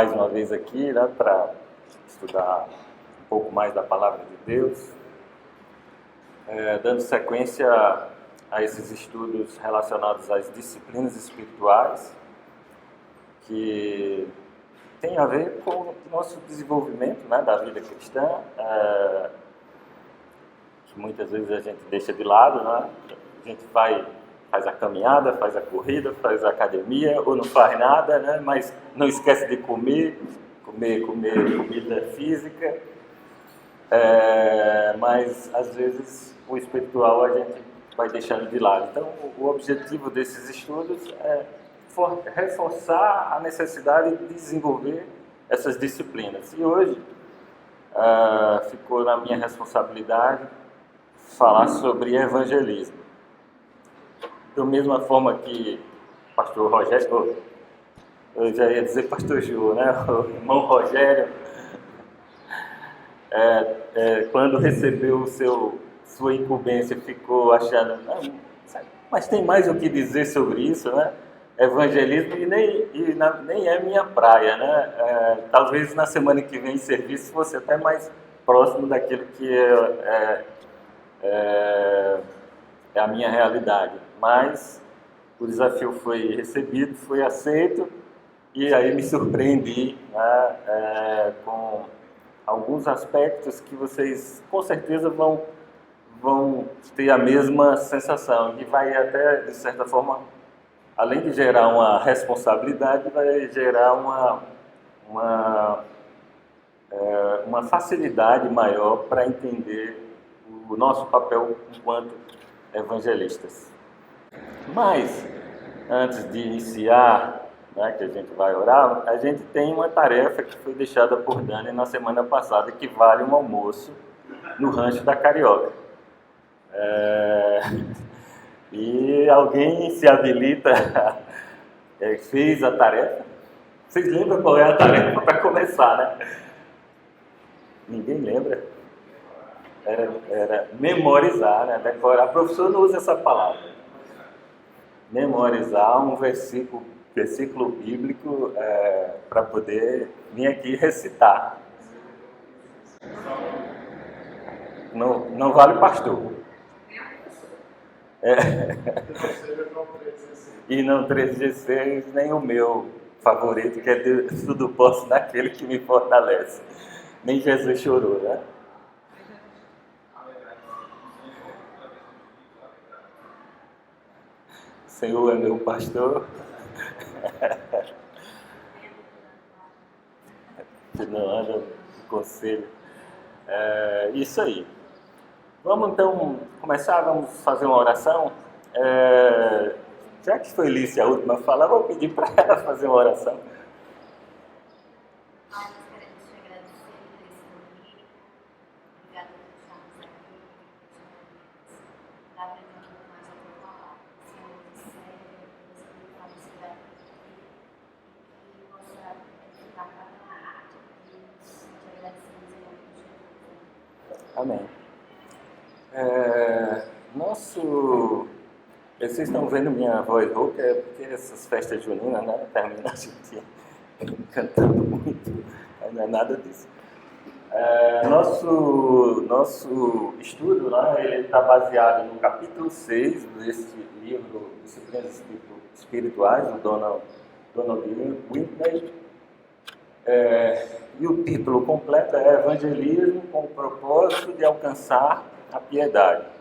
mais uma vez aqui, né, para estudar um pouco mais da Palavra de Deus, dando sequência a esses estudos relacionados às disciplinas espirituais, que tem a ver com o nosso desenvolvimento, né, da vida cristã, que muitas vezes a gente deixa de lado, né? A gente faz a caminhada, faz a corrida, faz a academia, ou não faz nada, né? Mas não esquece de comer comida física, mas às vezes o espiritual a gente vai deixando de lado. Então, o objetivo desses estudos é reforçar a necessidade de desenvolver essas disciplinas. E hoje ficou na minha responsabilidade falar sobre evangelismo. Da mesma forma que o pastor Rogério, eu já ia dizer pastor Ju, né? O irmão Rogério, quando recebeu sua incumbência, ficou achando, mas tem mais o que dizer sobre isso, né? Evangelismo nem é minha praia, né? Talvez na semana que vem serviço fosse até mais próximo daquilo que é a minha realidade, mas o desafio foi recebido, foi aceito, e aí me surpreendi, né, com alguns aspectos que vocês com certeza vão ter a mesma sensação, que vai até, de certa forma, além de gerar uma responsabilidade, vai gerar uma facilidade maior para entender o nosso papel enquanto evangelistas. Mas, antes de iniciar, né, que a gente vai orar, a gente tem uma tarefa que foi deixada por Dani na semana passada, que vale um almoço no Rancho da Carioca. E alguém se habilita, fez a tarefa. Vocês lembram qual é a tarefa para começar, né? Ninguém lembra? Era memorizar, né? Decorar. A professora não usa essa palavra. Memorizar um versículo bíblico para poder vir aqui recitar. Não vale pastor. E não 3G6, nem o meu favorito, que é tudo posso naquele que me fortalece. Nem Jesus chorou, né? O Senhor é meu pastor. Que não anda no conselho. Isso aí. Vamos então começar, vamos fazer uma oração. Já que foi Lícia a última a falar, vou pedir para ela fazer uma oração. Amém. Vocês estão vendo minha voz rouca, é porque essas festas juninas, né, termina a gente cantando muito, não é nada disso. Nosso estudo lá, ele está baseado no capítulo 6 desse livro, Disciplinas Espirituais, do Donald Whitney. E o título completo é Evangelismo com o propósito de alcançar a piedade.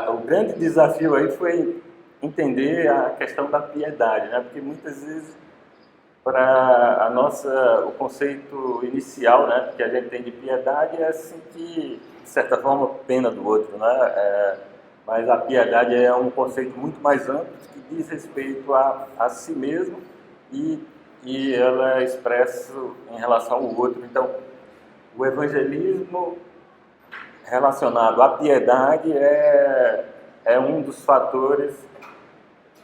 O grande desafio aí foi entender a questão da piedade, né? Porque muitas vezes o conceito inicial, né, que a gente tem de piedade é sentir, de certa forma, pena do outro, né? Mas a piedade é um conceito muito mais amplo que diz respeito a si mesmo e ela é expressa em relação ao outro. Então, o evangelismo relacionado à piedade é um dos fatores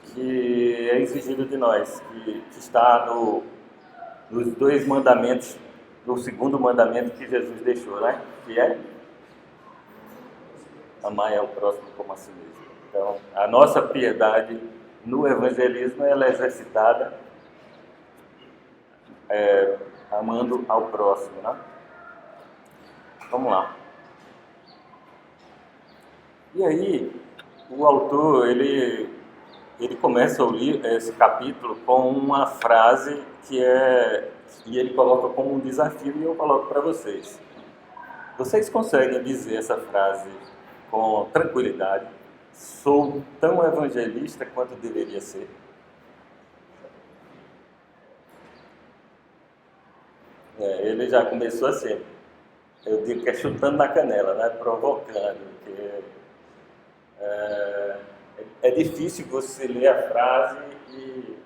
que é exigido de nós, que está nos 2 mandamentos, no segundo mandamento que Jesus deixou, né? Que é amar ao próximo como a si mesmo. Então, a nossa piedade no evangelismo ela é exercitada amando ao próximo, né? Vamos lá. E aí, o autor, ele começa esse capítulo com uma frase e ele coloca como um desafio e eu coloco para vocês. Vocês conseguem dizer essa frase com tranquilidade? Sou tão evangelista quanto deveria ser? Ele já começou assim, eu digo que é chutando na canela, né? Provocando, porque é difícil você ler a frase e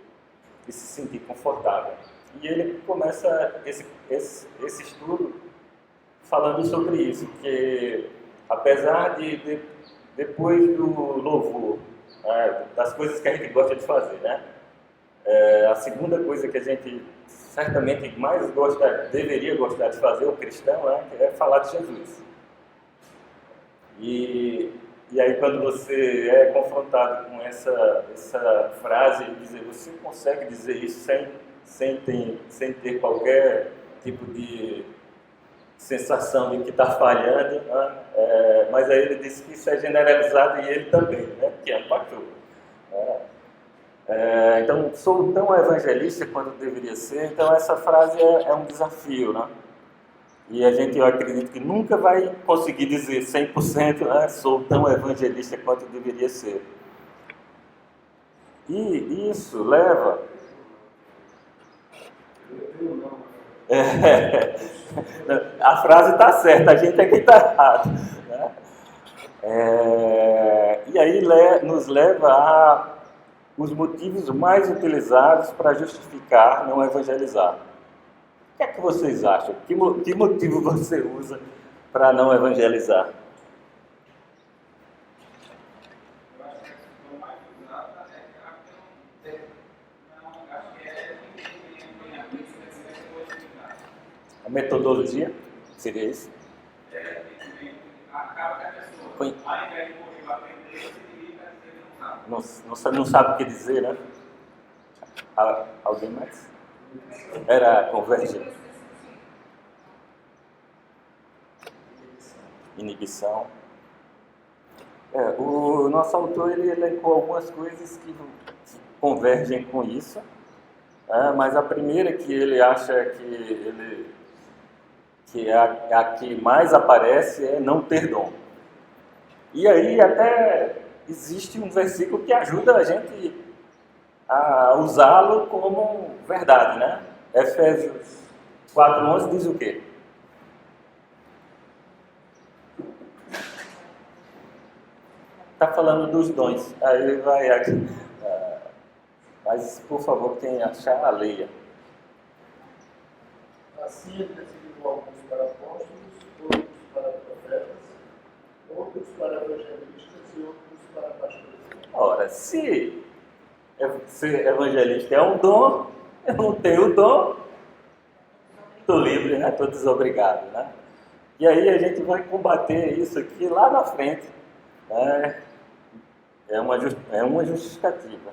se sentir confortável. E ele começa esse estudo falando sobre isso, que apesar de depois do louvor, das coisas que a gente gosta de fazer, né? A segunda coisa que a gente certamente mais deveria gostar de fazer, o cristão, né, é falar de Jesus. E aí quando você é confrontado com essa frase e dizer, você consegue dizer isso sem ter qualquer tipo de sensação de que está falhando, né? Mas aí ele disse que isso é generalizado e ele também, né? Que é um pastor. Então, sou tão evangelista quanto deveria ser, então essa frase é um desafio, né? E eu acredito que nunca vai conseguir dizer 100%, né? Sou tão evangelista quanto deveria ser. E isso leva... A frase está certa, a gente é que está errado, né? E aí nos leva a os motivos mais utilizados para justificar não evangelizar. O que é que vocês acham? Que motivo você usa para não evangelizar? Eu acho que o mais usado é a metodologia seria isso? Acaba que a pessoa, ao invés de correr para aprender, se limita a dizer que não sabe o que dizer, né? Alguém mais? Era convergir. Inibição. O nosso autor ele elencou algumas coisas que convergem com isso, mas a primeira que ele acha que é a que mais aparece é não ter dom. E aí até existe um versículo que ajuda a gente a usá-lo como verdade, né? Efésios 4:11 diz o quê? Está falando dos dons. Aí vai aqui. Mas, por favor, quem achar, a leia. Assim ele designou alguns para apóstolos, outros para profetas, outros para evangelistas e outros para pastores. Ora, se ser evangelista é um dom, eu não tenho o dom, estou livre, né? Estou desobrigado, né? E aí a gente vai combater isso aqui lá na frente, né? É uma justificativa.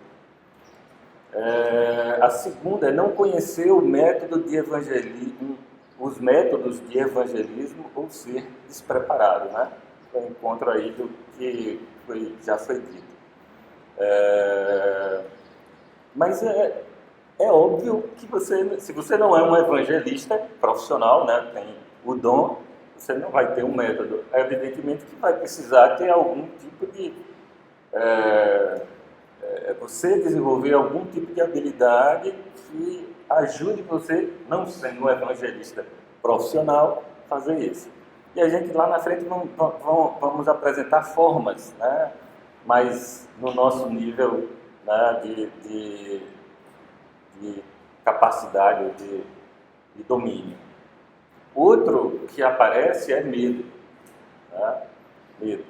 A segunda é não conhecer o método de evangelismo, os métodos de evangelismo ou ser despreparado, né? É o encontro aí do que já foi dito. Mas é óbvio que se você não é um evangelista profissional, né, tem o dom, você não vai ter um método. Evidentemente que vai precisar ter algum tipo de... você desenvolver algum tipo de habilidade que ajude você, não sendo um evangelista profissional, a fazer isso. E a gente lá na frente vamos apresentar formas, né, mas no nosso nível, né, de capacidade, de domínio. Outro que aparece é medo. Né? Medo.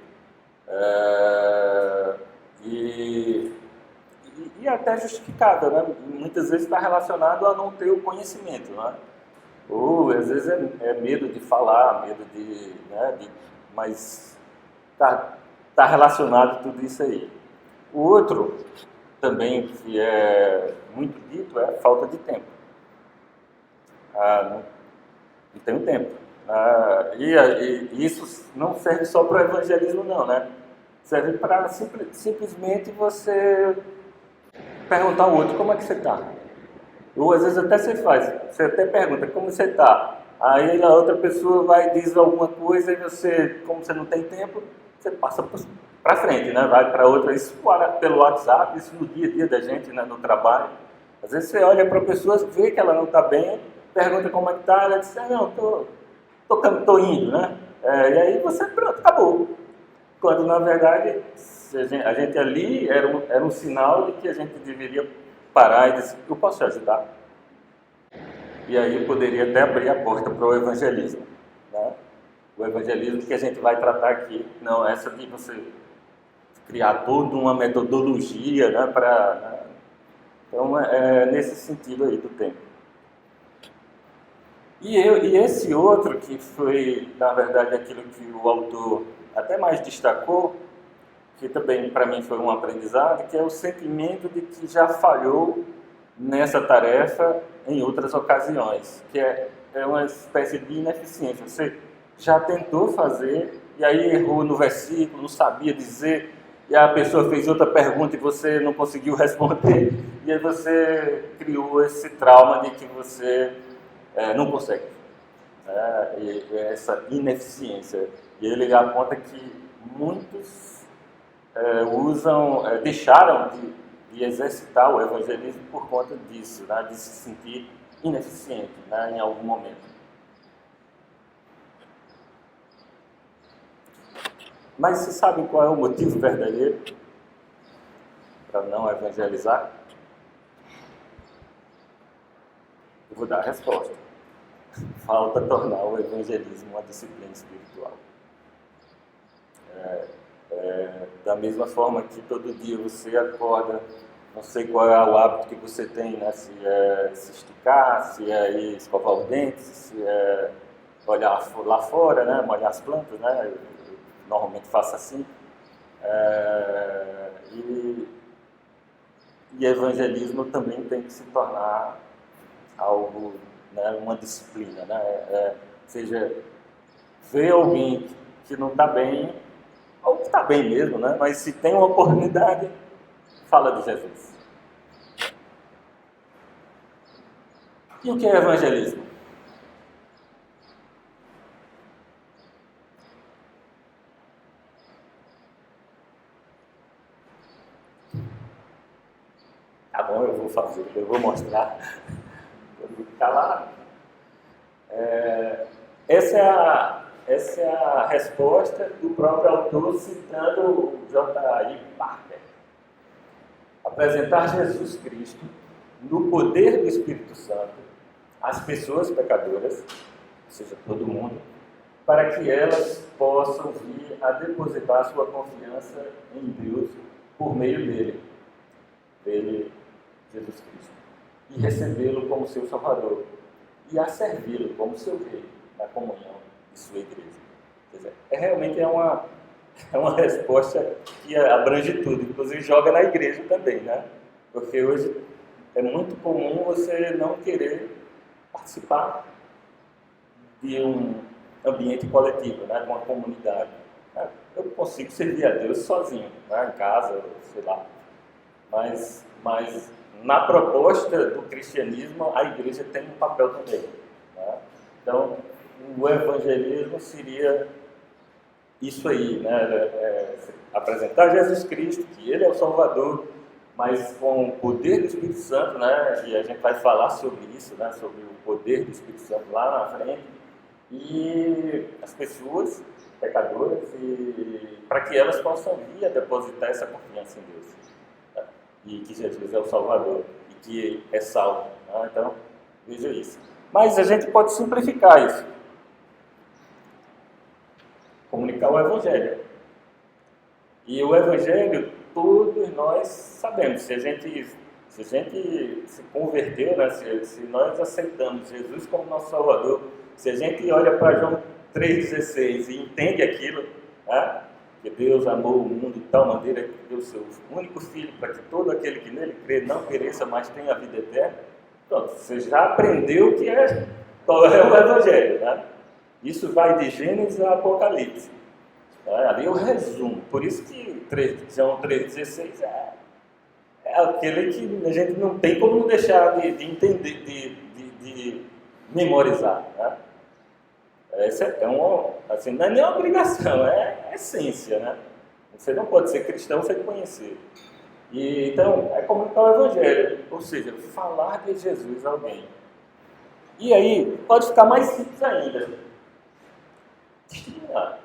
E até justificável, né? Muitas vezes está relacionado a não ter o conhecimento, né? Ou às vezes é medo de falar, medo mas está relacionado tudo isso aí. O outro, também, que é muito dito, é a falta de tempo. Não tenho tempo. E isso não serve só para o evangelismo, não, né? Serve para simplesmente você perguntar ao outro como é que você está. Ou às vezes até você até pergunta como você está. Aí a outra pessoa vai e diz alguma coisa e você, como você não tem tempo, você passa para frente, né? Vai para outra. Isso pelo WhatsApp, isso no dia a dia da gente, né? No trabalho. Às vezes você olha para a pessoa, vê que ela não está bem, pergunta como é que está, ela diz, não, tô indo, né? E aí você, pronto, acabou. Quando na verdade a gente ali era um sinal de que a gente deveria parar e dizer, eu posso te ajudar? E aí poderia até abrir a porta para o evangelismo, né? O evangelismo que a gente vai tratar aqui, não essa de você criar toda uma metodologia, né, então é nesse sentido aí do tempo. E esse outro, que foi, na verdade, aquilo que o autor até mais destacou, que também para mim foi um aprendizado, que é o sentimento de que já falhou nessa tarefa em outras ocasiões, que é uma espécie de ineficiência. Você já tentou fazer, e aí errou no versículo, não sabia dizer, e a pessoa fez outra pergunta e você não conseguiu responder, e aí você criou esse trauma de que você não consegue. E essa ineficiência. E ele aponta que muitos deixaram de exercitar o evangelismo por conta disso, né, de se sentir ineficiente, né, em algum momento. Mas você sabe qual é o motivo verdadeiro para não evangelizar? Eu vou dar a resposta. Falta tornar o evangelismo uma disciplina espiritual. Da mesma forma que todo dia você acorda, não sei qual é o hábito que você tem, né? Se é se esticar, se é ir escovar os dentes, se é olhar lá fora, né? Molhar as plantas, né? Eu normalmente faço assim. E evangelismo também tem que se tornar algo, né, uma disciplina, né? Ou seja, ver alguém que não está bem, ou que está bem mesmo, né? Mas se tem uma oportunidade, fala de Jesus. E o que é evangelismo? Tá bom, eu vou fazer, eu vou mostrar. Eu vou ficar lá. Essa é a resposta do próprio autor citando o J.I. Packer. Apresentar Jesus Cristo no poder do Espírito Santo às pessoas pecadoras, ou seja, todo mundo, para que elas possam vir a depositar sua confiança em Deus por meio dele, Jesus Cristo, e recebê-lo como seu Salvador, e a servi-lo como seu Rei na comunhão de sua igreja. Quer dizer, realmente é uma resposta que abrange tudo, inclusive joga na igreja também, né? Porque hoje é muito comum você não querer participar de um ambiente coletivo, né? De uma comunidade. Eu consigo servir a Deus sozinho, né? Em casa, sei lá. Mas na proposta do cristianismo, a igreja tem um papel também, né? Então, o evangelismo seria isso aí, né? Apresentar Jesus Cristo, que Ele é o Salvador, mas com o poder do Espírito Santo, né? E a gente vai falar sobre isso, né? Sobre o poder do Espírito Santo lá na frente, e as pessoas pecadoras, para que elas possam vir a depositar essa confiança em Deus, né? E que Jesus é o Salvador e que é salvo, né? Então, veja isso. Mas a gente pode simplificar isso. Comunicar o Evangelho. E o Evangelho, todos nós sabemos. Se a gente se converteu, né? Se nós aceitamos Jesus como nosso Salvador, se a gente olha para João 3,16 e entende aquilo, né? Porque Deus amou o mundo de tal maneira que deu o seu único Filho para que todo aquele que nele crê não pereça, mas tenha a vida eterna. Pronto, você já aprendeu qual é o Evangelho, né? Isso vai de Gênesis a Apocalipse. Ali eu resumo. Por isso que João 3,16 é aquele que a gente não tem como deixar de entender, de memorizar, né? Essa assim, não é nem uma obrigação, é essência, né? Você não pode ser cristão sem conhecer. Então, é comunicar o Evangelho, ou seja, falar de Jesus a alguém. E aí, pode ficar mais simples ainda. Testemunhar.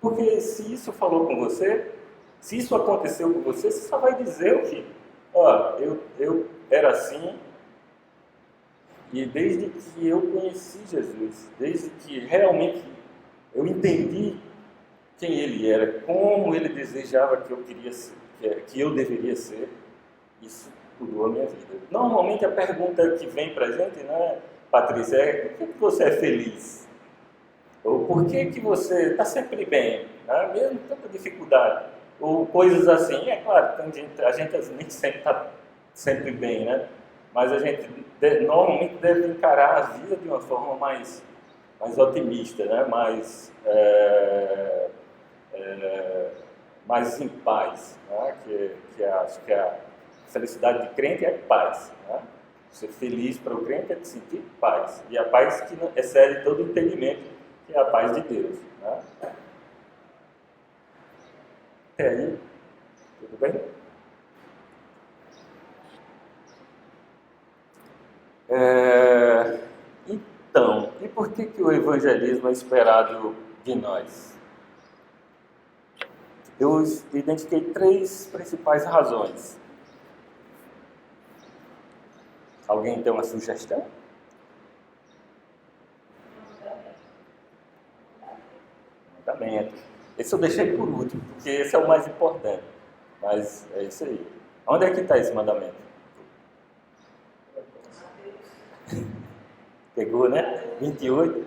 Porque se isso falou com você, se isso aconteceu com você, você só vai dizer o quê? Eu era assim, e desde que eu conheci Jesus, desde que realmente eu entendi quem Ele era, como Ele desejava que eu queria ser, que eu deveria ser, isso mudou a minha vida. Normalmente a pergunta que vem para a gente, né, Patrícia, é: por que você é feliz? Ou por que você está sempre bem, né? Mesmo tanta dificuldade? Ou coisas assim. É claro, a gente nem sempre está sempre bem, né? Mas a gente normalmente deve encarar a vida de uma forma mais otimista, né? Mais em paz, né? Acho que a felicidade de crente é paz, né? Ser feliz para o crente é de sentir paz, e a paz que excede todo entendimento, que é a paz de Deus, né? Até aí, tudo bem? Então, e por que o evangelismo é esperado de nós? Eu identifiquei 3 principais razões. Alguém tem uma sugestão? Mandamento. Esse eu deixei por último, porque esse é o mais importante. Mas é isso aí. Onde é que está esse mandamento? Pegou, né? 28.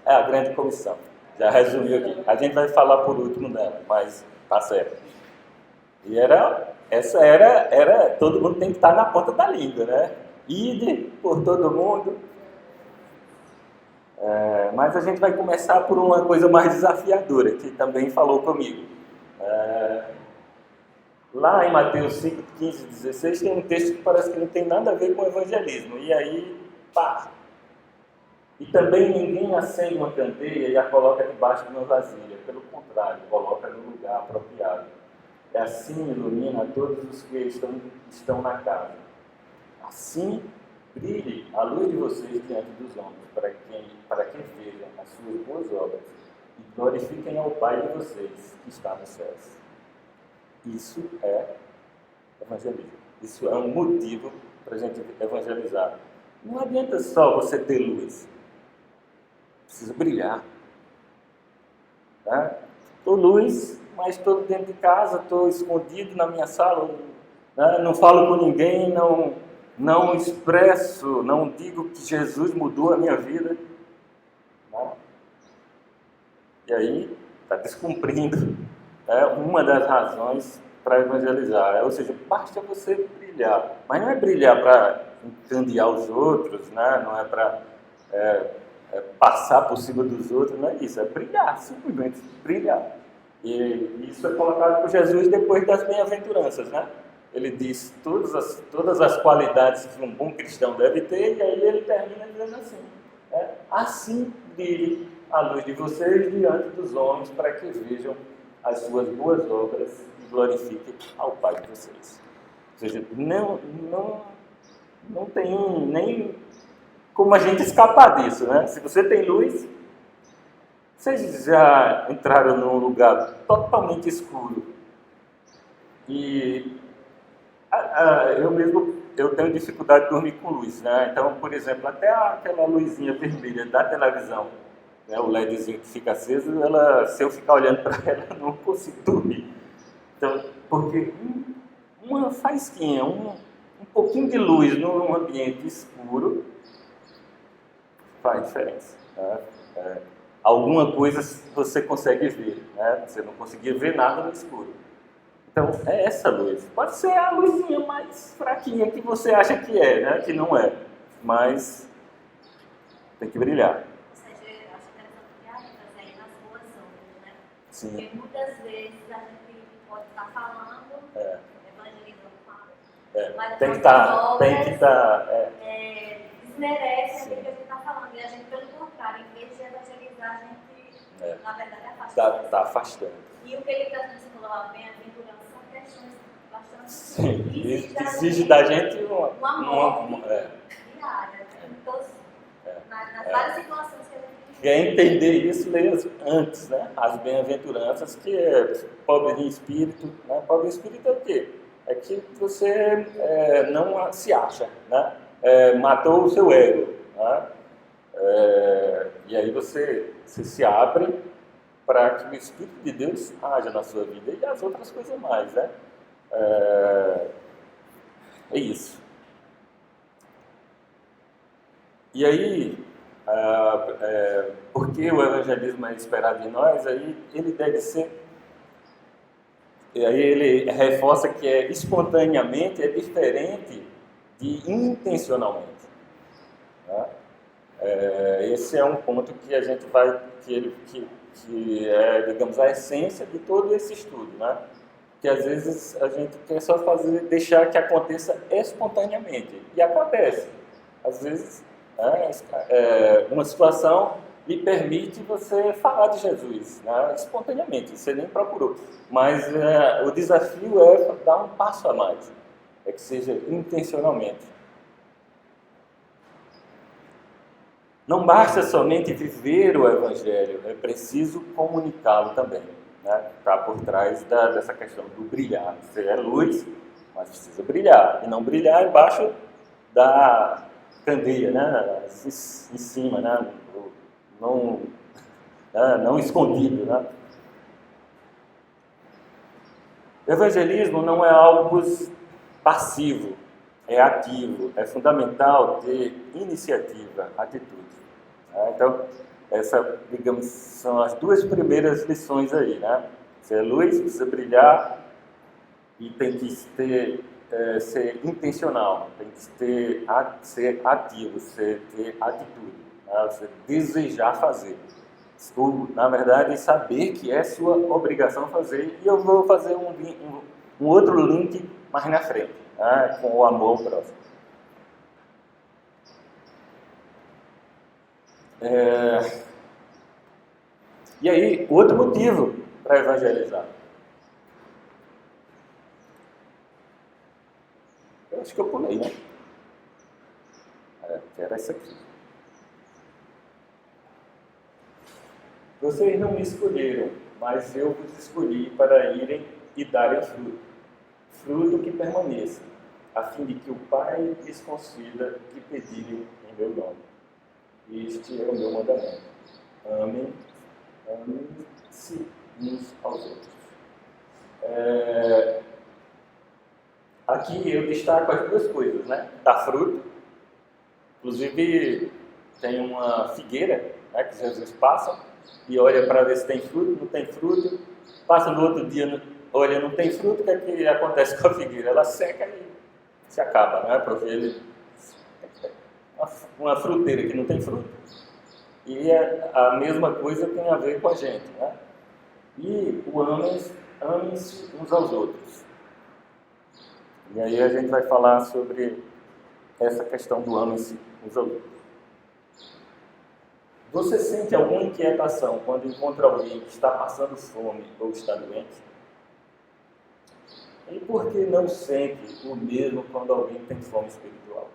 É a grande comissão. Já resumiu aqui. A gente vai falar por último dela, mas tá certo. E essa era todo mundo tem que estar na ponta da língua, né? Ide por todo mundo. Mas a gente vai começar por uma coisa mais desafiadora, que também falou comigo. Lá em Mateus 5, 15 e 16 tem um texto que parece que não tem nada a ver com o evangelismo. E aí, pá! E também ninguém acende uma candeia e a coloca debaixo de uma vasilha. Pelo contrário, coloca no lugar apropriado. E assim ilumina todos os que estão na casa. Assim brilhe a luz de vocês diante dos homens, para que vejam as suas boas obras e glorifiquem ao Pai de vocês que está nos céus. Isso é evangelismo. Isso é um motivo para a gente evangelizar. Não adianta só você ter luz. Precisa brilhar. Tá? Estou luz, mas estou dentro de casa, estou escondido na minha sala, né? Não falo com ninguém, não expresso, não digo que Jesus mudou a minha vida. Né? E aí está descumprindo uma das razões para evangelizar. Ou seja, basta você brilhar. Mas não é brilhar para encandear os outros, né? Não é para passar por cima dos outros, não é isso. É brilhar, simplesmente brilhar. E isso é colocado por Jesus depois das bem-aventuranças, né? Ele diz todas as qualidades que um bom cristão deve ter, e aí ele termina dizendo assim: assim brilhe a luz de vocês diante dos homens, para que vejam as suas boas obras e glorifiquem ao Pai de vocês. Ou seja, não tem nem como a gente escapar disso, né? Se você tem luz, vocês já entraram num lugar totalmente escuro. E eu tenho dificuldade de dormir com luz, né? Então, por exemplo, até aquela luzinha vermelha da televisão, né, o LEDzinho que fica aceso, se eu ficar olhando para ela, eu não consigo dormir. Então, porque uma faísquinha, um pouquinho de luz num ambiente escuro faz diferença. Né? alguma coisa você consegue ver, né? Você não conseguia ver nada no escuro. Então, é essa luz. Pode ser a luzinha mais fraquinha que você acha que é, né? Que não é. Mas tem que brilhar. Ou seja, eu acho interessante que a ênfase aí nas boas obras, né? Sim. Porque muitas vezes a gente pode estar falando, evangelizando, mas Tem que as estar. desmerece aquilo que a gente está falando. E a gente, pelo contrário, em vez de evangelizar, a gente, na verdade, afasta. Está afastando. E o que ele está dizendo lá, bem-aventurança, são questões bastante Sim, exige da gente uma morte diária. Nas É. várias situações que a gente Quer entender isso, leia antes, né? As bem-aventuranças, que é pobre em espírito. Né? Pobre em espírito é o quê? É que você não se acha, né? Matou o seu ego. Né? E aí você se abre para que o Espírito de Deus haja na sua vida e as outras coisas mais, né? É isso. E aí, porque o evangelismo é esperado de nós, aí ele deve ser. E aí ele reforça que espontaneamente é diferente de intencionalmente. Né? Esse é um ponto que a gente vai, que é, digamos, a essência de todo esse estudo, né? Que às vezes a gente quer só deixar que aconteça espontaneamente, e acontece. Às vezes, uma situação lhe permite você falar de Jesus, né? Espontaneamente, você nem procurou. Mas o desafio é dar um passo a mais, é que seja intencionalmente. Não basta somente viver o Evangelho, é preciso comunicá-lo também. Né? Está por trás dessa questão do brilhar. Você é luz, mas precisa brilhar. E não brilhar embaixo da candeia, né? Em cima, né? Não escondido. Né? O evangelismo não é algo passivo, é ativo. É fundamental ter iniciativa, atitude. Então, digamos, são as duas primeiras lições aí, né? Você é luz, precisa brilhar e tem que ser intencional, tem que ser ativo, você ter atitude, né? Você desejar fazer. Na verdade, saber que é sua obrigação fazer, e eu vou fazer um outro link mais na frente, né? Com o amor ao próximo. E aí, outro motivo para evangelizar. Eu acho que eu pulei, né? Que era isso aqui. Vocês não me escolheram, mas eu vos escolhi para irem e darem fruto. Fruto que permaneça, a fim de que o Pai lhes conceda que pedirem em meu nome. Este é o meu mandamento. Amem-se uns aos outros. Aqui eu destaco as duas coisas, né? Dar fruto. Inclusive, tem uma figueira, né, que Jesus passa e olha para ver se tem fruto, não tem fruto. Passa no outro dia, olha, não tem fruto, o que é que acontece com a figueira? Ela seca e se acaba, né? Porque ele uma fruteira que não tem fruto. E a mesma coisa tem a ver com a gente, né? E o amem-se uns aos outros. E aí a gente vai falar sobre essa questão do amem-se uns aos outros. Você sente alguma inquietação quando encontra alguém que está passando fome ou está doente? E por que não sente o mesmo quando alguém tem fome espiritual?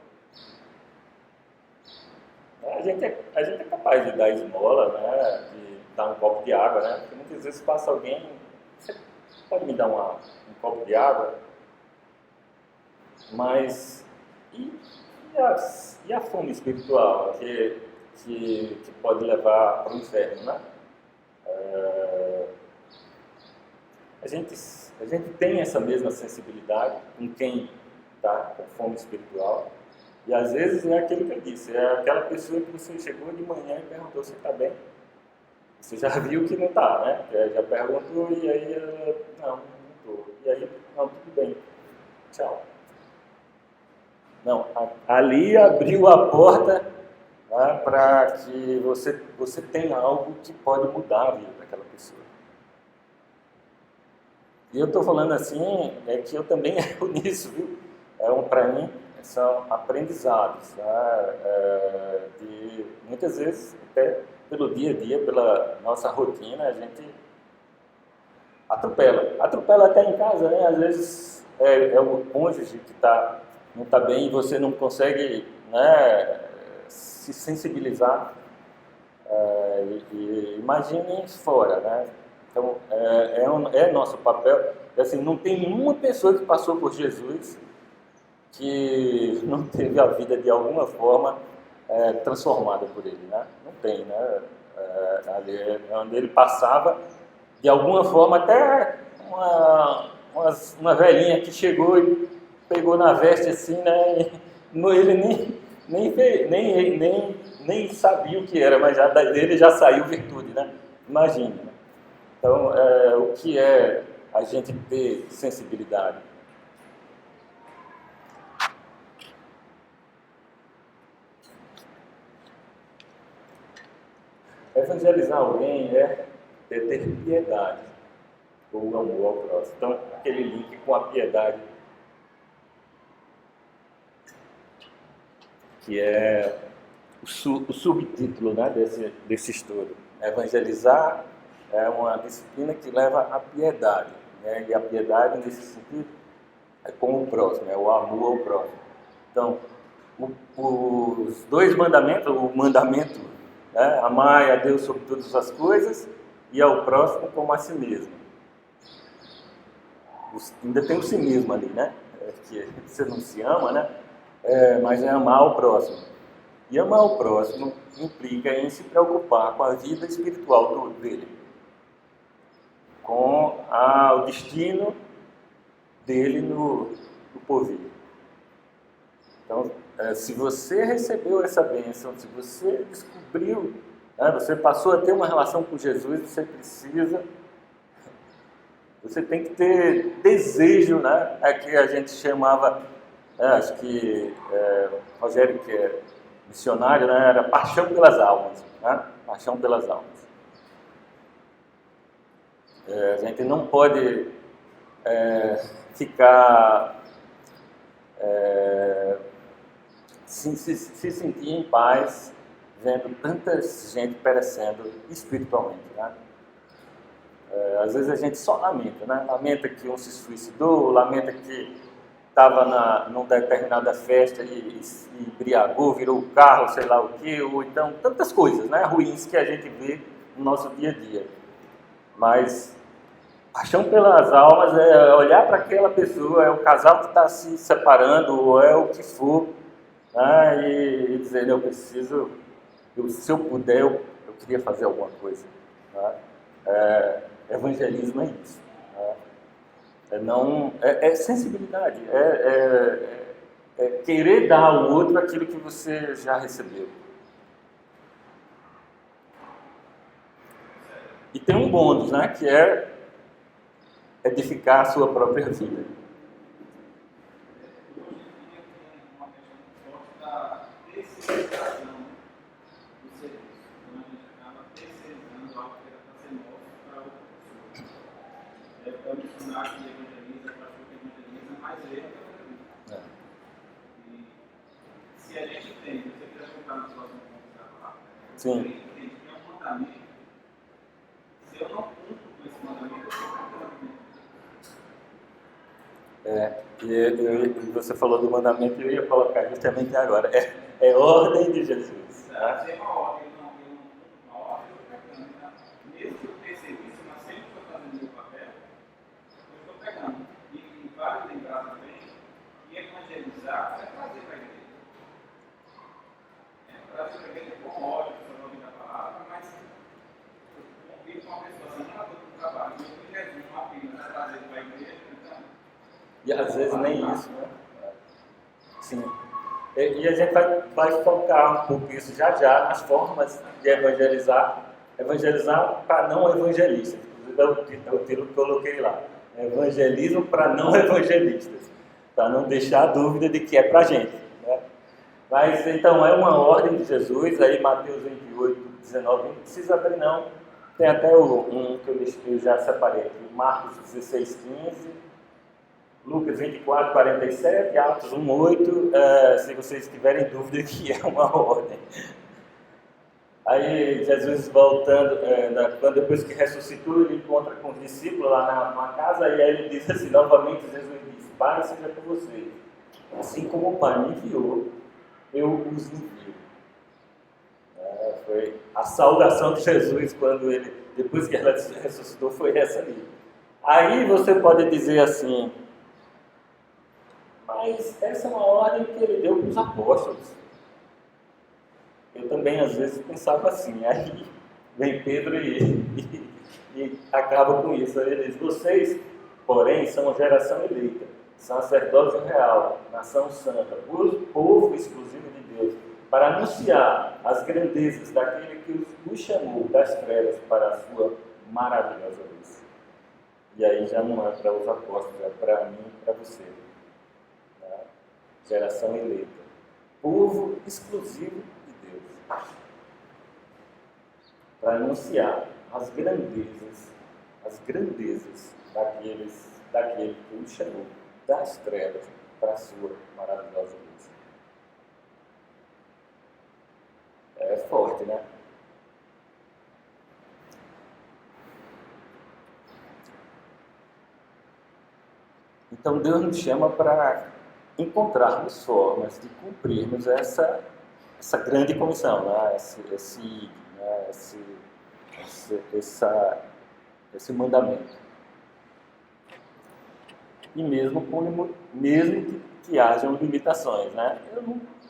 A gente é capaz de dar esmola, né? De dar um copo de água, né? Porque muitas vezes passa alguém, você pode me dar um copo de água? Mas e a fome espiritual que pode levar para o inferno, né? A gente tem essa mesma sensibilidade com quem está com fome espiritual. E às vezes é aquilo que eu disse, é aquela pessoa que você chegou de manhã e perguntou se está bem. Você já viu que não está, né? Já perguntou e aí ela, não estou. E aí, não, tudo bem, tchau. Não, ali abriu a porta, né, para que você tenha algo que pode mudar a vida daquela pessoa. E eu estou falando assim, é que eu também erro nisso, viu? Para mim, são aprendizados, né? De, muitas vezes, até pelo dia a dia, pela nossa rotina, a gente atropela até em casa, né? Às vezes é o cônjuge que não está bem e você não consegue, né, se sensibilizar, e imagine fora, né? Então, é nosso papel. Assim, não tem nenhuma pessoa que passou por Jesus que não teve a vida de alguma forma transformada por ele, né? Não tem, né? Ali, onde ele passava, de alguma forma, até uma velhinha que chegou e pegou na veste assim, né? Ele nem sabia o que era, mas dele já saiu virtude, né? Imagina. Né? Então, o que é a gente ter sensibilidade? Evangelizar alguém é ter piedade ou amor ao próximo. Então, aquele link com a piedade, que é o subtítulo, né, desse estudo. Evangelizar é uma disciplina que leva à piedade, né? E a piedade, nesse sentido, é com o próximo, é o amor ao próximo. Então, os dois mandamentos, o mandamento, né, amar a Deus sobre todas as coisas e ao próximo como a si mesmo. Ainda tem o si mesmo ali, né? Que você não se ama, né? Mas é amar o próximo. E amar o próximo implica em se preocupar com a vida espiritual dele, com o destino dele no porvir. Então, se você recebeu essa bênção, se você descobriu, né, você passou a ter uma relação com Jesus, você tem que ter desejo, né? Que a gente chamava, acho que Rogério, que é missionário, né, era paixão pelas almas, né? Paixão pelas almas. A gente não pode ficar se sentir em paz vendo tanta gente perecendo espiritualmente, né? Às vezes a gente só lamenta, né? Lamenta que um se suicidou, lamenta que estava numa determinada festa e embriagou, virou o carro, sei lá o quê, ou então tantas coisas, né, ruins que a gente vê no nosso dia a dia. Mas paixão pelas almas é olhar para aquela pessoa, é o casal que está se separando, ou é o que for, né, e dizer, se eu puder, eu queria fazer alguma coisa. Né? Evangelismo é isso. Né? É sensibilidade, é querer dar ao outro aquilo que você já recebeu. E tem um bônus, né, que é edificar a sua própria vida. Se a gente tem, você quer colocar no próximo ponto da palavra, Sim. tem um mandamento. Se eu não cumpro com esse mandamento, eu estou E você falou do mandamento, eu ia colocar justamente agora. É ordem de Jesus. tá? Se é uma ordem, eu não cumpro uma ordem, eu estou pegando. Tá? Mesmo que eu percebi, se eu sempre estou fazendo o meu papel, eu estou pegando. E vale lembrar também que evangelizar é trazer para a igreja. Trazer para a igreja com ódio, para ouvir a palavra, mas eu convido com uma pessoa assim, não estou no trabalho, eu estou Jesus, uma filha, está trazendo para a igreja, então. E às vezes nem isso, né? Sim. E a gente vai focar um pouco isso já nas formas de evangelizar, evangelizar para não evangelistas. Inclusive é o título que eu coloquei lá. Evangelismo para não evangelistas. Para não deixar dúvida de que é para a gente. Né? Mas então é uma ordem de Jesus, aí Mateus 28, 19, não precisa abrir não. Tem até um que eu já separei aqui, Marcos 16, 15, Lucas 24, 47, Atos 1, 8, se vocês tiverem dúvida que é uma ordem. Aí Jesus voltando, depois que ressuscitou, ele encontra com os discípulos lá numa casa, e aí ele diz assim, novamente Jesus diz, Pai seja com vocês, assim como o Pai me enviou, eu os envio. Foi a saudação de Jesus quando ele, depois que ela ressuscitou, foi essa ali. Aí você pode dizer assim, mas essa é uma ordem que ele deu para os apóstolos. Eu também às vezes pensava assim, aí vem Pedro e acaba com isso. Ele diz, vocês, porém, são geração eleita, sacerdócio real, nação santa, povo exclusivo de Deus, para anunciar as grandezas daquele que os chamou das trevas para a sua maravilhosa luz. E aí já não é para os apóstolos, é para mim e para você. Né? Geração eleita, povo exclusivo de Deus, para anunciar as grandezas daquele que os chamou das trevas para a sua maravilhosa luz. É forte, né? Então Deus nos chama para encontrarmos formas de cumprirmos essa grande comissão, né? esse mandamento. E mesmo que hajam limitações, né? Eu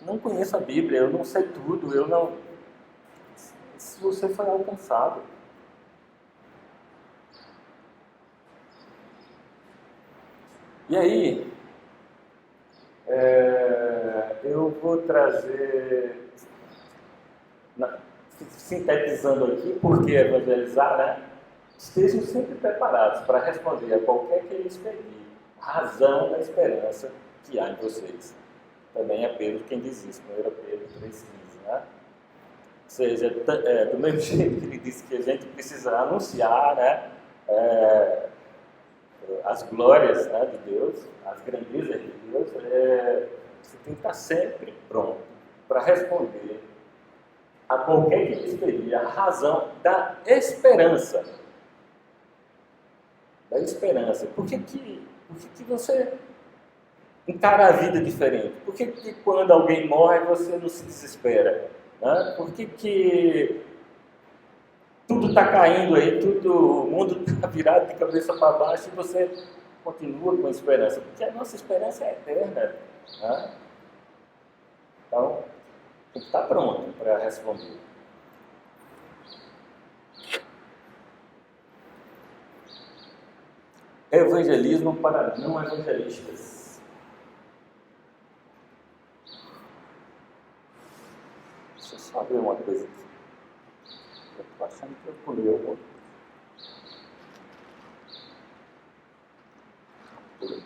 não conheço a Bíblia, eu não sei tudo, se você foi alcançado. E aí, eu vou trazer, sintetizando aqui, porque evangelizar, né? Estejam sempre preparados para responder a qualquer que lhes pedir a razão da esperança que há em vocês. Também é Pedro quem diz isso, 1 Pedro 3,15, né? Ou seja, do mesmo jeito que ele disse que a gente precisa anunciar, né? As glórias, né, de Deus, as grandezas de Deus, você tem que estar sempre pronto para responder a qualquer que lhes pedir a razão da esperança. Da esperança. Por que você encara a vida diferente? Por que quando alguém morre você não se desespera? Né? Por que tudo está caindo aí, o mundo está virado de cabeça para baixo e você continua com a esperança? Porque a nossa esperança é eterna. Né? Então, tem que estar pronto para responder. Evangelismo para não evangelistas. Deixa eu só ver uma coisa aqui. Eu estou achando que eu pulei alguma coisa.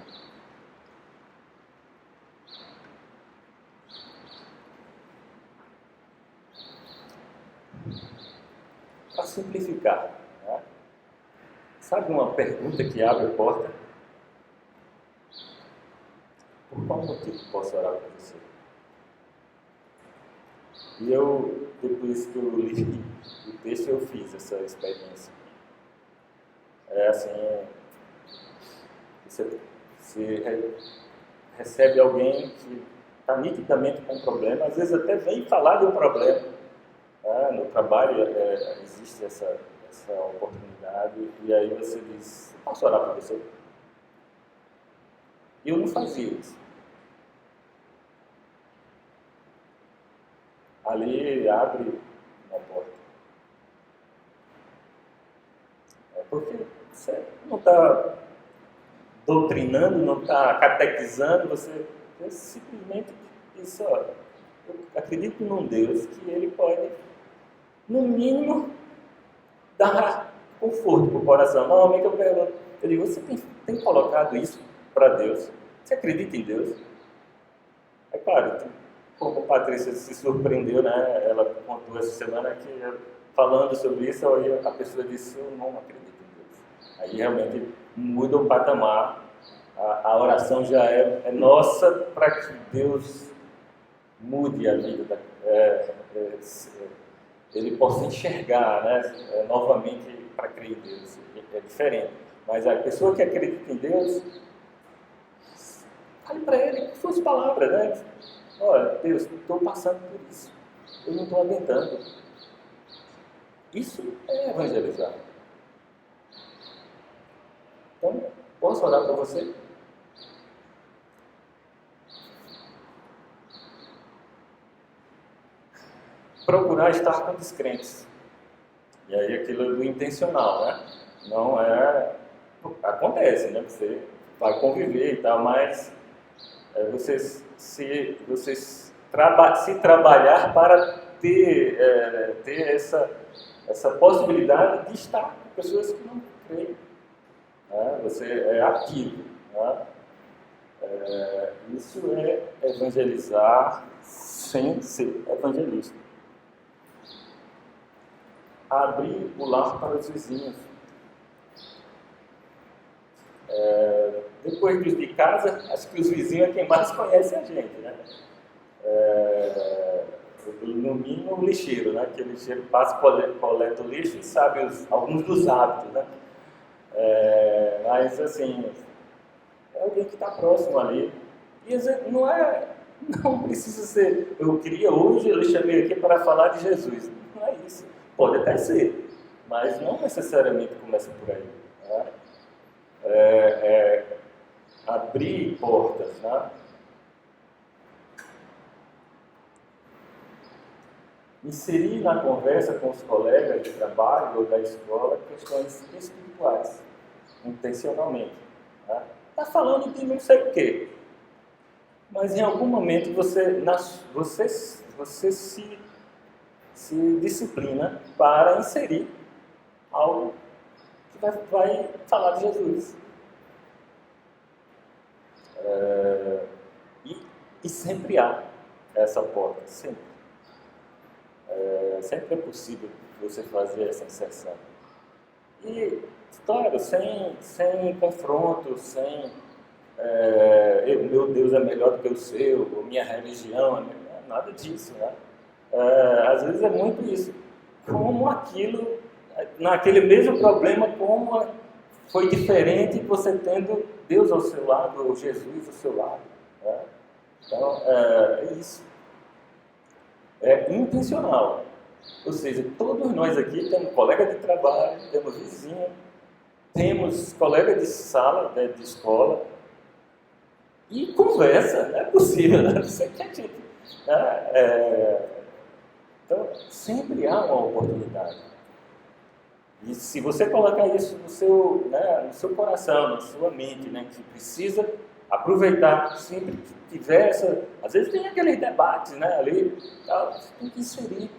Para simplificar, né? Sabe uma pergunta que abre a porta? Por qual motivo posso orar por você? E eu, depois que eu li o texto, eu fiz essa experiência. É assim, você recebe alguém que está nitidamente com um problema, às vezes até vem falar de um problema. No trabalho existe essa oportunidade, e aí você diz, posso orar por você? E eu não fazia isso. Ali abre uma porta. Porque você não está doutrinando, não está catequizando, você simplesmente diz, olha, eu acredito num Deus que Ele pode, no mínimo, dar conforto para o coração. Normalmente eu pergunto, eu digo, você tem colocado isso para Deus? Você acredita em Deus? É claro, como a Patrícia se surpreendeu, né? Ela contou essa semana que, falando sobre isso, aí a pessoa disse, eu não acredito em Deus. Aí realmente muda o patamar, a oração já é nossa para que Deus mude a vida, ele possa enxergar, né? Novamente para crer em Deus, é diferente. Mas a pessoa que acredita em Deus, fale para ele com suas palavras, né? Olha, Deus, estou passando por isso, eu não estou aguentando. Isso é evangelizar. Então, posso orar para você? Procurar estar com descrentes. E aí aquilo do intencional, né? Não é... Acontece, né? Você vai conviver e tal, mas se trabalhar para ter essa possibilidade de estar com pessoas que não creem. Né? Você é ativo. Né? Isso é evangelizar sem ser evangelista. Abrir o lar para os vizinhos. Depois dos de casa, acho que os vizinhos é quem mais conhece a gente, né? No mínimo o lixeiro, né? Que o lixeiro passa, coleta o lixo e sabe alguns dos hábitos, né? Mas assim, é alguém que está próximo ali. E não precisa ser, hoje eu chamei aqui para falar de Jesus. Não é isso. Pode até ser, mas não necessariamente começa por aí. Né? Abrir portas, né? Inserir na conversa com os colegas de trabalho ou da escola questões espirituais, intencionalmente. Está falando de não sei o quê, mas em algum momento você se disciplina para inserir algo que vai falar de Jesus. E sempre há essa porta, sempre. Sempre é possível você fazer essa inserção. E, claro, sem confronto, sem meu Deus é melhor do que o seu, ou minha religião é melhor, nada disso, né? Às vezes é muito isso. Como aquilo, naquele mesmo problema, como foi diferente você tendo Deus ao seu lado, ou Jesus ao seu lado. Né? Então, é isso. É intencional. Ou seja, todos nós aqui temos colega de trabalho, temos vizinho, temos colega de sala, né, de escola, e conversa, não é possível, né? Não sei o que a gente... Então, sempre há uma oportunidade. E se você colocar isso no seu coração, na sua mente, né, que precisa aproveitar, sempre que tiver essa... Às vezes tem aqueles debates, né, ali, tal, você tem que inserir.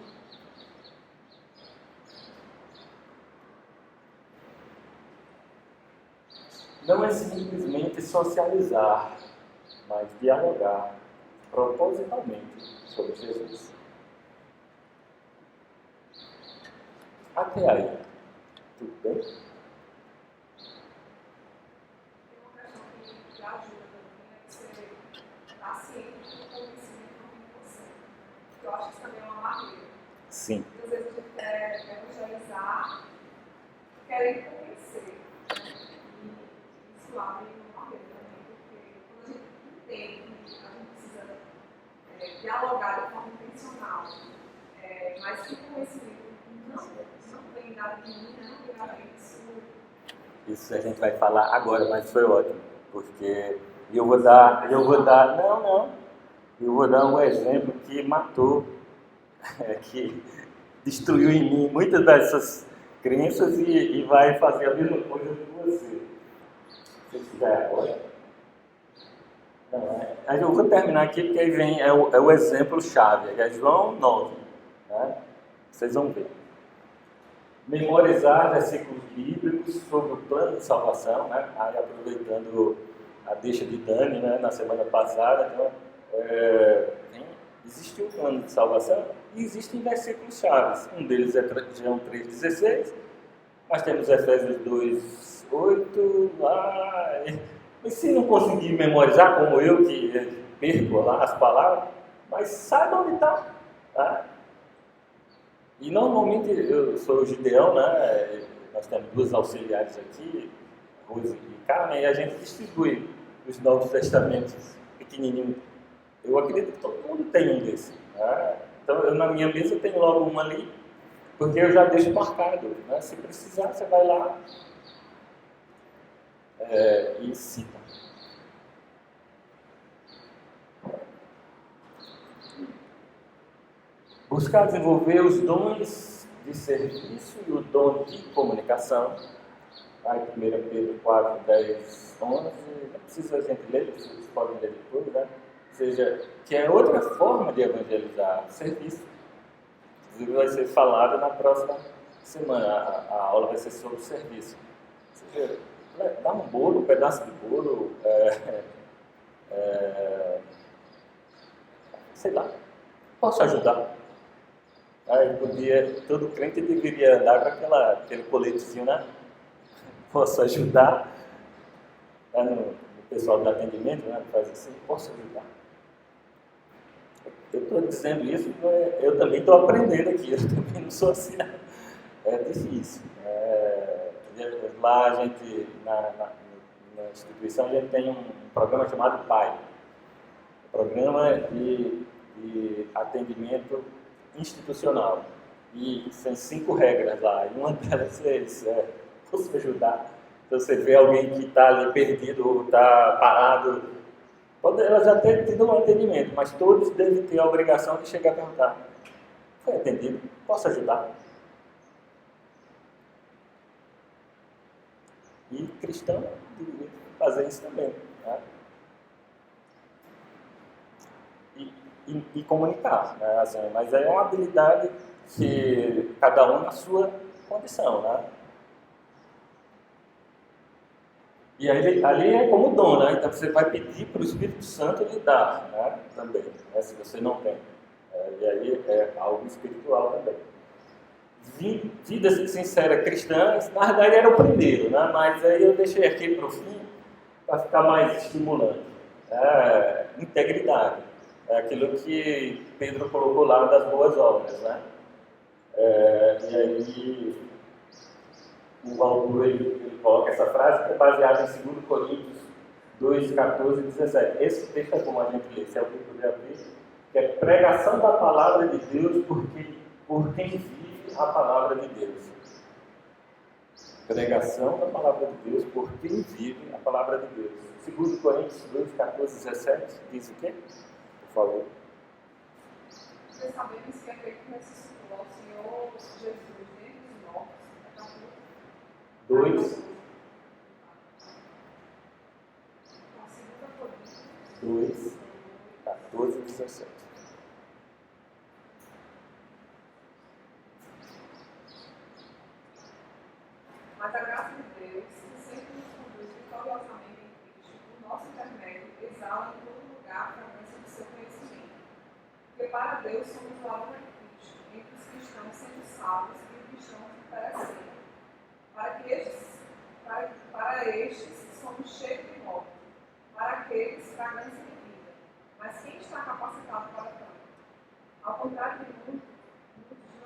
Não é simplesmente socializar, mas dialogar propositalmente sobre Jesus. Até aí, tudo bem? Tem uma questão que ajuda também é você estar ciente do conhecimento de você. Eu acho que isso também é uma barreira. Sim. Às vezes a gente quer evangelizar, querendo conhecer. E isso abre uma barreira também, porque quando a gente entende que a gente precisa dialogar de forma intencional, mas que o conhecimento não vem dado de mim, não vem isso. Isso a gente vai falar agora, mas foi ótimo, porque eu vou dar um exemplo que matou, que destruiu em mim muitas dessas crenças e vai fazer a mesma coisa com você. Se quiser agora. Não, eu vou terminar aqui porque aí vem o exemplo chave, é João 9. Né? Vocês vão ver. memorizar versículos bíblicos sobre o plano de salvação, né? Aí, aproveitando a deixa de Dani, né, na semana passada, então, existe um plano de salvação e existem versículos chaves. Um deles é João 3,16, mas temos Efésios 2,8 lá. E se não conseguir memorizar, como eu, que perco lá as palavras, mas saiba onde está. Tá? E normalmente, eu sou Gideão, né? Nós temos duas auxiliares aqui, Rose e Carmen, e a gente distribui os Novos Testamentos pequenininhos. Eu acredito que todo mundo tem um desses. Né? Então, eu, na minha mesa, tenho logo uma ali, porque eu já deixo marcado. Né? Se precisar, você vai lá e cita. Buscar desenvolver os dons de serviço e o dom de comunicação. Aí, 1 Pedro 4, 10, 11, não precisa a gente ler, vocês podem ler depois, né? Ou seja, que é outra forma de evangelizar, serviço. Inclusive vai ser falado na próxima semana, a aula vai ser sobre serviço. Ou seja, dá um bolo, um pedaço de bolo, sei lá, posso ajudar. Aí, todo crente deveria andar com aquele coletezinho, né? Posso ajudar? No pessoal do atendimento, né? Faz assim, posso ajudar? Eu estou dizendo isso porque eu também estou aprendendo aqui, eu também não sou assim, não. É difícil. Lá a gente, na instituição, a gente tem um programa chamado PAI, Programa de Atendimento Institucional. E são 5 regras lá, e uma delas é isso, posso ajudar? Então você vê alguém que está ali perdido ou está parado, pode ela já ter tido um atendimento, mas todos devem ter a obrigação de chegar a perguntar: foi atendido? Posso ajudar? E cristão deveria fazer isso também. Né? E comunicar, né? Assim, mas é uma habilidade que cada um na sua condição, né? E aí, ali é como dom, né? Então você vai pedir para o Espírito Santo lhe dar, né? Também, né? Se você não tem. E aí é algo espiritual também. Vida sincera cristã, na verdade era o primeiro, né? Mas aí eu deixei aqui para o fim para ficar mais estimulante. Integridade. É aquilo que Pedro colocou lá das boas obras, né? E aí o autor ele coloca essa frase que é baseada em 2 Coríntios 2, 14 e 17. Esse texto é como a gente lê, se é o que puder abrir, que é pregação da palavra de Deus por quem vive a palavra de Deus. Pregação da palavra de Deus por quem vive a palavra de Deus. 2 Coríntios 2, 14 e 17 diz o quê? Por favor. Nós sabemos que aquele que ressuscitou ao Senhor Jesus dentre os mortos, 2, 14 e 17. Mas a graça de Deus, que sempre nos conduz vitoriosamente em Cristo, por nosso intermédio, exala em todo lugar a fragrância do seu conhecimento. Porque para Deus somos o amor de Cristo, entre os cristãos sendo salvos e os cristãos perecendo. Para estes somos cheios de morte, para aqueles fragrância de vida. Mas quem está capacitado para tanto? Ao contrário de muitos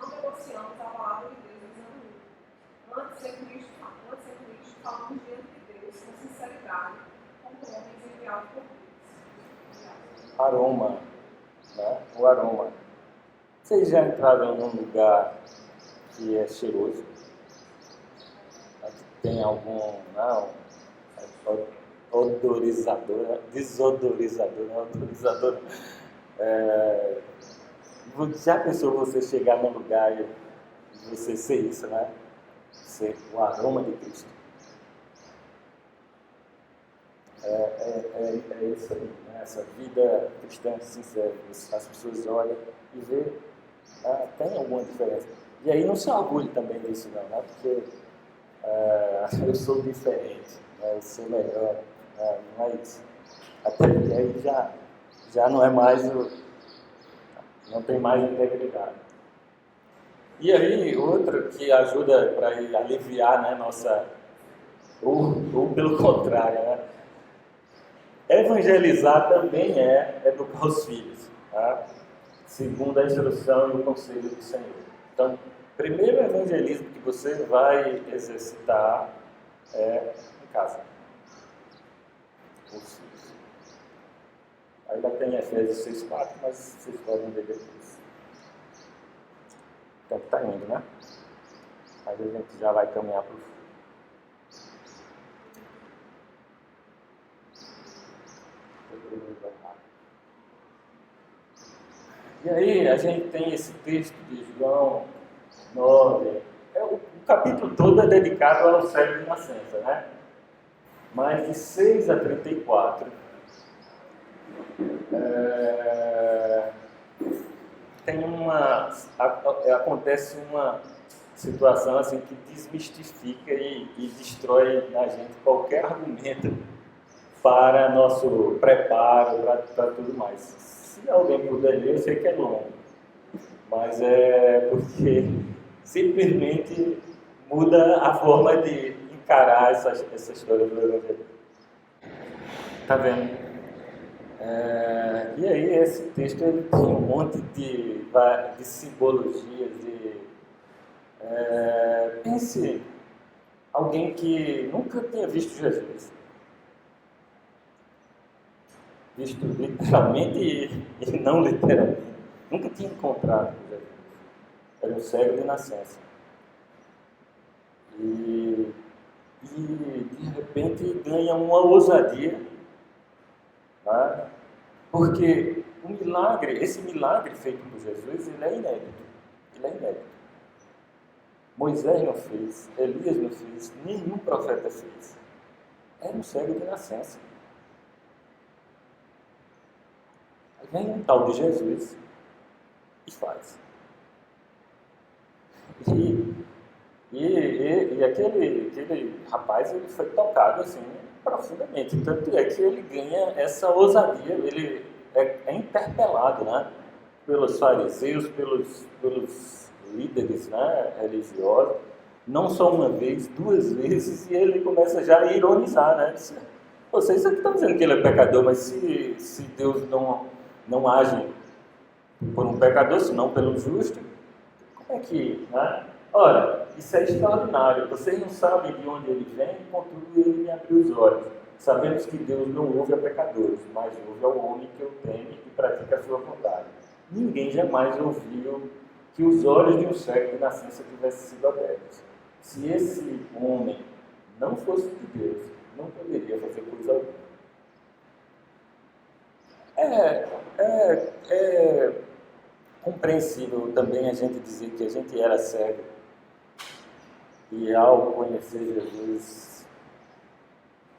não negociamos a palavra de Deus usando lucro. Antes em Cristo, falamos diante de Deus com sinceridade, como homens enviados por Deus. Aroma, né? O aroma. Vocês já entraram num lugar que é cheiroso? Tem algum odorizador, desodorizador. Já pensou você chegar num lugar e você ser isso, né? Ser o aroma de Cristo. É isso aí, né? Essa vida cristã sincera. As pessoas olham e vê, tem alguma diferença. E aí não se orgulhe também disso não, né? Porque eu sou diferente, né? Eu sou melhor, não é isso. Até porque aí já não é mais não tem mais integridade. E aí, outra que ajuda para aliviar, né, ou pelo contrário, né? Evangelizar também é educar os filhos, tá? Segundo a instrução e o conselho do Senhor. Então, primeiro evangelismo que você vai exercitar é em casa, com os filhos. Ainda tem Efésios 6,4, mas vocês podem ver depois. O tempo está indo, né? Mas a gente já vai caminhar para o fim. E aí a gente tem esse texto de João 9. O capítulo todo é dedicado ao cego de nascença, né? Mas de 6 a 34 acontece uma situação assim que desmistifica e destrói na gente qualquer argumento para nosso preparo, para tudo mais. Se alguém puder ler, eu sei que é longo, mas é porque simplesmente muda a forma de encarar essa história do Evangelho. Tá vendo? E aí esse texto ele tem um monte de simbologias, pense alguém que nunca tinha visto Jesus, visto literalmente e não literalmente, nunca tinha encontrado Jesus, era um cego de nascença, e de repente ganha uma ousadia, tá? Porque esse milagre feito por Jesus, ele é inédito. Moisés não fez, Elias não fez, nenhum profeta fez. Era um cego de nascença. Aí vem um tal de Jesus e faz. E aquele rapaz, ele foi tocado assim profundamente, tanto é que ele ganha essa ousadia, ele é interpelado, né, pelos fariseus, pelos líderes, né, religiosos, não só uma vez, duas vezes, e ele começa já a ironizar, né, vocês aqui estão dizendo que ele é pecador, mas se Deus não age por um pecador, senão pelo justo, como é que, né? Ora, isso é extraordinário. Vocês não sabem de onde ele vem, contudo ele me abriu os olhos. Sabemos que Deus não ouve a pecadores, mas ouve ao homem que o teme e pratica a sua vontade. Ninguém jamais ouviu que os olhos de um cego de nascença tivessem sido abertos. Se esse homem não fosse de Deus, não poderia fazer coisa alguma. É compreensível também a gente dizer que a gente era cego e ao conhecer Jesus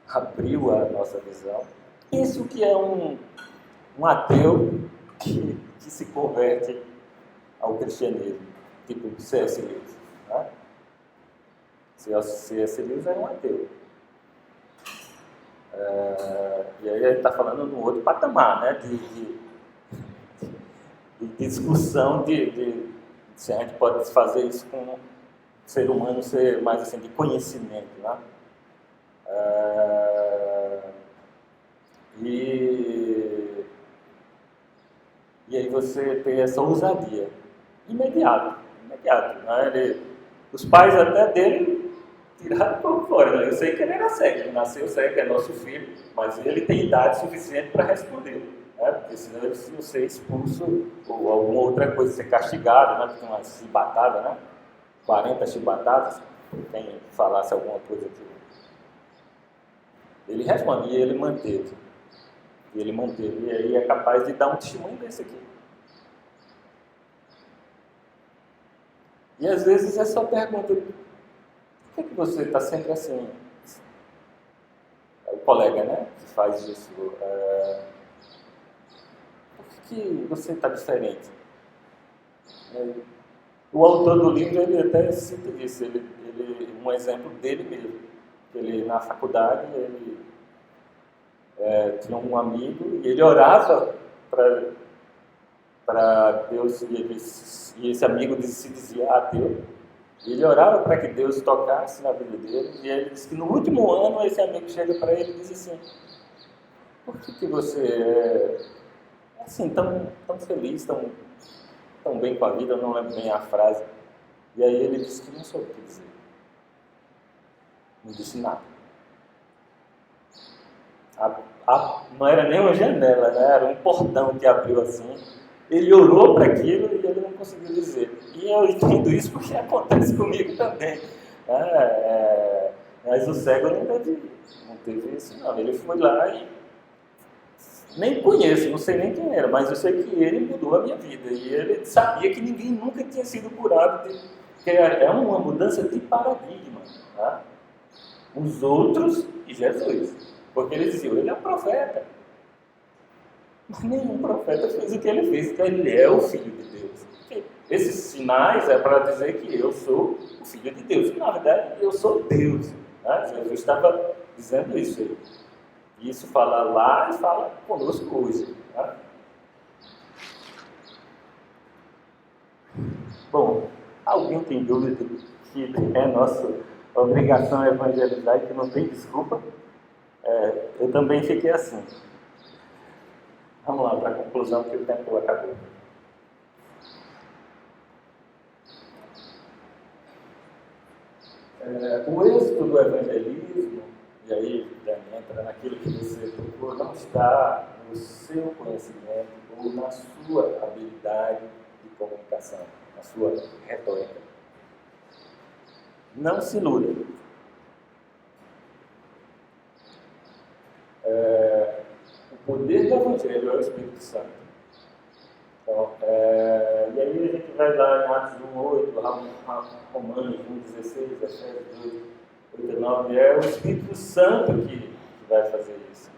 abriu a nossa visão. Isso que é um ateu que se converte ao cristianismo, tipo C.S. Lewis, né? C.S. Lewis era um ateu. E aí ele está falando num outro patamar, né? De discussão de se a gente pode fazer isso com o ser humano ser mais assim de conhecimento, né? E aí você tem essa ousadia imediato, né? Os pais até dele tiraram por fora, né? Eu sei que ele era cego, ele nasceu cego, é nosso filho, mas ele tem idade suficiente para responder, né? Porque senão ele ia ser expulso ou alguma outra coisa, ser castigado, né? Porque uma chibatada, né? 40 chibatadas, quem falasse alguma coisa aqui. Ele responde, e ele manteve. E aí é capaz de dar um testemunho desse aqui. E às vezes é só pergunta, por que você está sempre assim? O colega, né, que faz isso, por que você está diferente? O autor do livro, ele até cita isso, um exemplo dele mesmo. Ele, na faculdade, ele tinha um amigo e ele orava para Deus, e esse amigo se dizia ateu. E ele orava para que Deus tocasse na vida dele, e ele disse que no último ano esse amigo chega para ele e diz assim: por que você é assim, tão feliz, tão bem com a vida? Eu não lembro bem a frase. E aí ele disse que não soube o que dizer. Não disse nada. Não era nem uma janela, né? Era um portão que abriu assim. Ele orou para aquilo e ele não conseguiu dizer. E eu entendo isso porque acontece comigo também. Mas o cego não teve isso, não. Ele foi lá e nem conheço, não sei nem quem era, mas eu sei que ele mudou a minha vida. E ele sabia que ninguém nunca tinha sido curado. Que é uma mudança de paradigma. Tá? Os outros e Jesus. Porque eles diziam, ele é um profeta. Mas nenhum profeta fez o que ele fez, então ele é o Filho de Deus. Esses sinais é para dizer que eu sou o Filho de Deus. E, na verdade, eu sou Deus. Tá? Jesus estava dizendo isso aí. E isso fala lá e fala conosco hoje. Tá? Bom, alguém tem dúvida que é nossa obrigação evangelizar e que não tem desculpa? Eu também fiquei assim. Vamos lá para a conclusão, que o tempo acabou. O êxito do evangelismo, e aí entra naquilo que você procurou, não está no seu conhecimento ou na sua habilidade de comunicação, na sua retórica. Não se iluda. O poder do Evangelho é o Espírito Santo. Então, e aí a gente vai lá em Atos 1:8, Romanos 1:16, Efésios 2:8-9, é o Espírito Santo que vai fazer isso.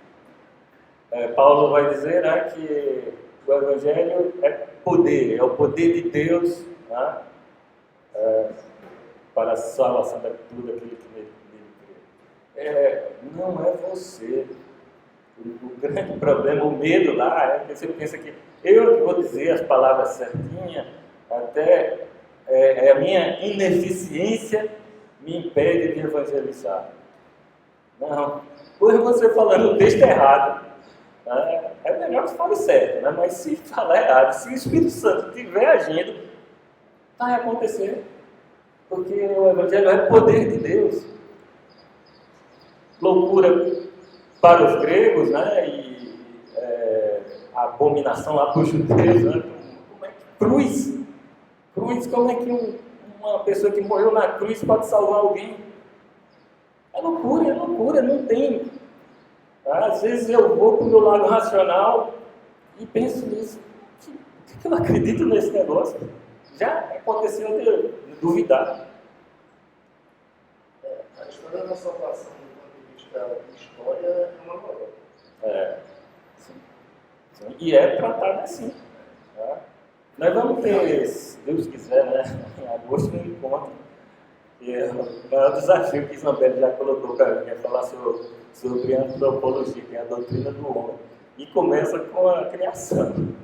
Paulo vai dizer que o Evangelho é poder, é o poder de Deus, né, para a salvação de tudo aquilo que nele crê. Não é você. O grande problema, o medo lá, é que você pensa que eu vou dizer as palavras certinhas, até a minha ineficiência me impede de evangelizar. Não, por você falando o texto errado, é melhor que você fale certo, né? Mas se falar errado, se o Espírito Santo estiver agindo, vai acontecer, porque o Evangelho é poder de Deus. Loucura para os gregos, né? E abominação lá para os judeus, né? Como é que cruz, como é que uma pessoa que morreu na cruz pode salvar alguém? É loucura, não tem. Às vezes eu vou para o meu lado racional e penso nisso. Por que eu não acredito nesse negócio? Já aconteceu de duvidar. A história da salvação, do ponto de vista de história, é uma novela. Sim. E é tratada assim. Tá? Nós vamos ter, se Deus quiser, né, em agosto, um encontro. E o maior desafio que Isabel já colocou para mim é falar sobre antropologia, que é a doutrina do homem. E começa com a criação.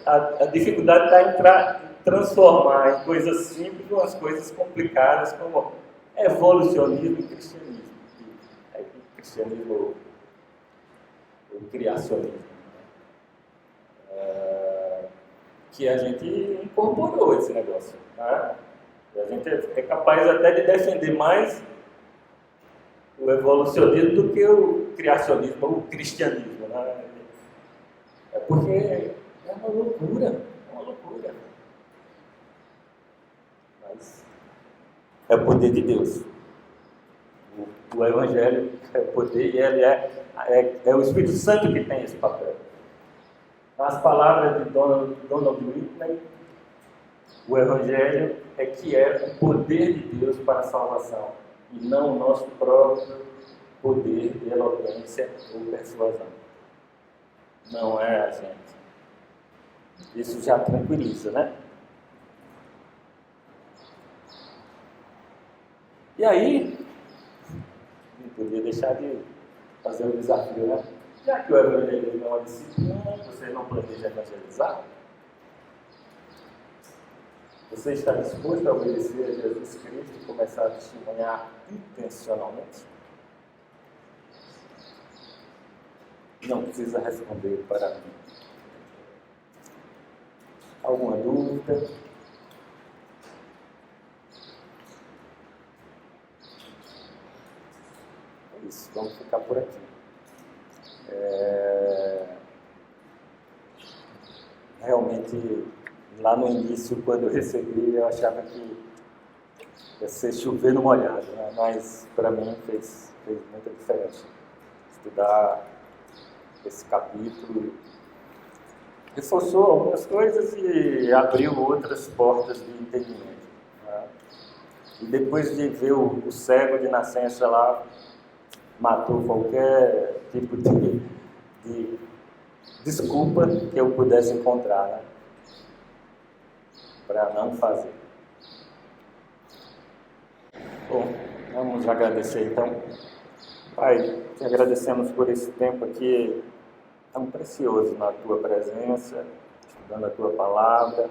A dificuldade está em transformar em coisas simples umas coisas complicadas, como evolucionismo e cristianismo. Cristianismo ou criacionismo. Que a gente incorporou esse negócio. Né? A gente é capaz até de defender mais o evolucionismo do que o criacionismo ou o cristianismo. Né? Porque é uma loucura. Mas é o poder de Deus. O Evangelho é o poder e ele é o Espírito Santo que tem esse papel. Nas palavras de Donald Whitney, o Evangelho é o poder de Deus para a salvação e não o nosso próprio poder de eloquência ou persuasão. Não é a gente. Isso já tranquiliza, né? E aí, não podia deixar de fazer o desafio, né? Já que o evangelismo é uma disciplina, você não planeja evangelizar? Você está disposto a obedecer a Jesus Cristo e começar a testemunhar intencionalmente? Não precisa responder para mim. Alguma dúvida? É isso, vamos ficar por aqui. Realmente, lá no início, quando eu recebi, eu achava que ia ser chover no molhado, né? Mas para mim fez muita diferença. Estudar esse capítulo reforçou algumas coisas e abriu outras portas de entendimento, né? E depois de ver o cego de nascença lá, matou qualquer tipo de desculpa que eu pudesse encontrar, né? Para não fazer. Bom, vamos agradecer então. Pai, te agradecemos por esse tempo aqui tão precioso na Tua presença, estudando a Tua palavra,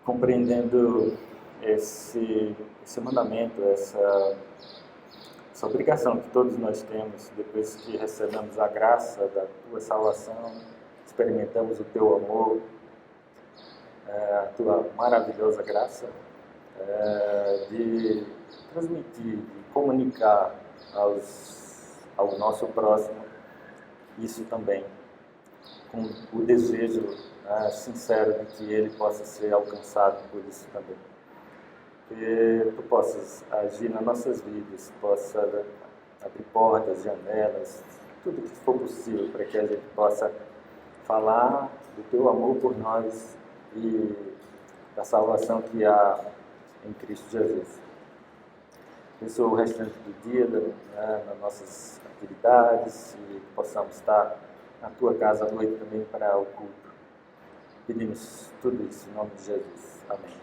compreendendo esse mandamento, essa obrigação que todos nós temos depois que recebemos a graça da Tua salvação, experimentamos o Teu amor, a Tua maravilhosa graça, de transmitir, de comunicar ao nosso próximo isso também, com o desejo sincero de que ele possa ser alcançado por isso também. Que Tu possas agir nas nossas vidas, possa abrir portas, janelas, tudo que for possível para que a gente possa falar do Teu amor por nós e da salvação que há em Cristo Jesus. Abençoa o restante do dia, nas nossas atividades, e que possamos estar na Tua casa à noite também para o culto. Pedimos tudo isso em nome de Jesus. Amém.